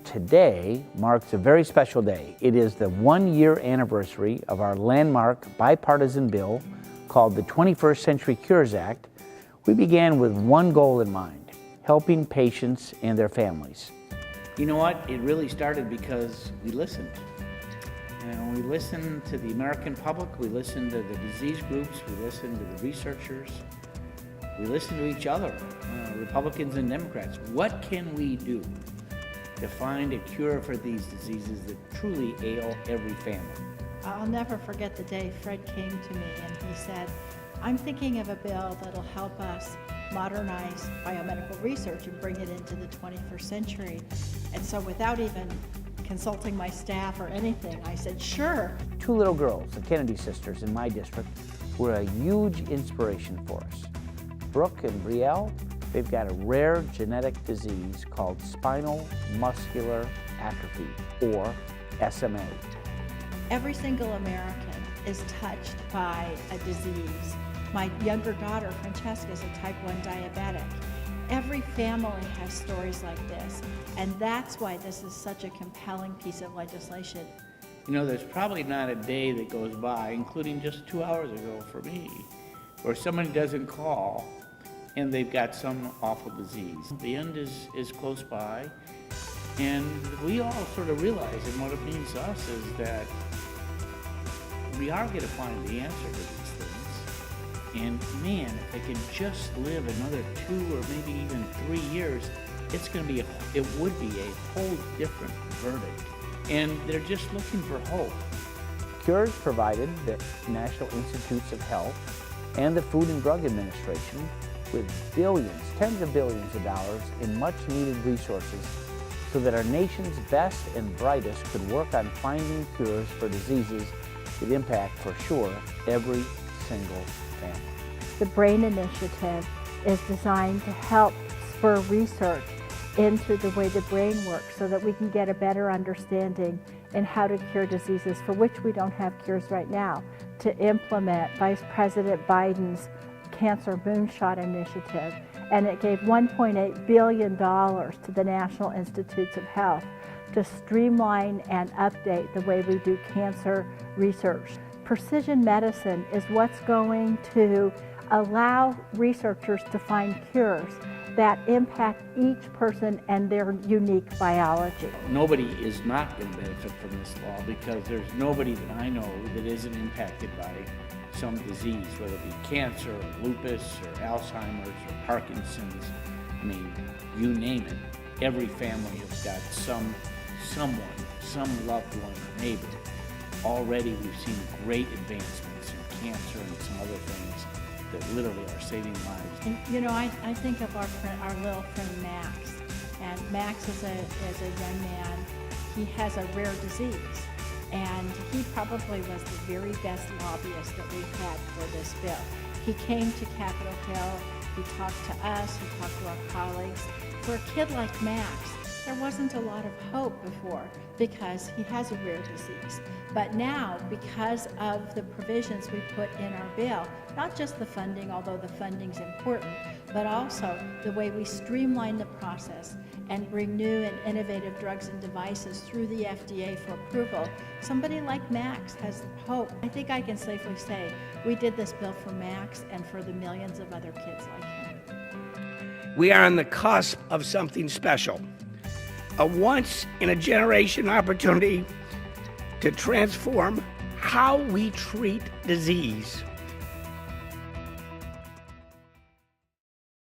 Today marks a very special day. It is the 1-year anniversary of our landmark bipartisan bill called the 21st Century Cures Act. We began with one goal in mind: helping patients and their families. You know what? It really started because we listened. And we listened to the American public, we listened to the disease groups, we listened to the researchers, we listened to each other, Republicans and Democrats. What can we do to find a cure for these diseases that truly ail every family? I'll never forget the day Fred came to me and he said, I'm thinking of a bill that'll help us modernize biomedical research and bring it into the 21st century. And so without even consulting my staff or anything, I said, sure. 2 little girls, the Kennedy sisters in my district, were a huge inspiration for us. Brooke and Brielle, they've got a rare genetic disease called spinal muscular atrophy, or SMA. Every single American is touched by a disease. My younger daughter, Francesca, is a type 1 diabetic. Every family has stories like this, and that's why this is such a compelling piece of legislation. You know, there's probably not a day that goes by, including just 2 hours ago for me, where somebody doesn't call and they've got some awful disease. The end is close by, and we all sort of realize, and what it means to us is that we are going to find the answer to these things. And man, if they can just live another 2 or maybe even 3 years, it would be a whole different verdict. And they're just looking for hope. Cures provided the National Institutes of Health and the Food and Drug Administration with billions, tens of billions of dollars in much needed resources so that our nation's best and brightest could work on finding cures for diseases that impact, for sure, every single family. The BRAIN Initiative is designed to help spur research into the way the brain works so that we can get a better understanding in how to cure diseases for which we don't have cures right now, to implement Vice President Biden's Cancer Moonshot Initiative. And it gave $1.8 billion to the National Institutes of Health to streamline and update the way we do cancer research. Precision medicine is what's going to allow researchers to find cures that impact each person and their unique biology. Nobody is not going to benefit from this law because there's nobody that I know that isn't impacted by some disease, whether it be cancer, or lupus, or Alzheimer's, or Parkinson's. I mean, you name it. Every family has got someone, some loved one or neighbor. Already we've seen great advancements in cancer and some other things that literally are saving lives. And, you know, I think of our little friend Max, and Max is a young man. He has a rare disease, and he probably was the very best lobbyist that we've had for this bill. He came to Capitol Hill, he talked to us, he talked to our colleagues. For a kid like Max, there wasn't a lot of hope before because he has a rare disease. But now, because of the provisions we put in our bill, not just the funding, although the funding's important, but also the way we streamline the process and bring new and innovative drugs and devices through the FDA for approval, somebody like Max has hope. I think I can safely say we did this bill for Max and for the millions of other kids like him. We are on the cusp of something special. A once-in-a-generation opportunity to transform how we treat disease.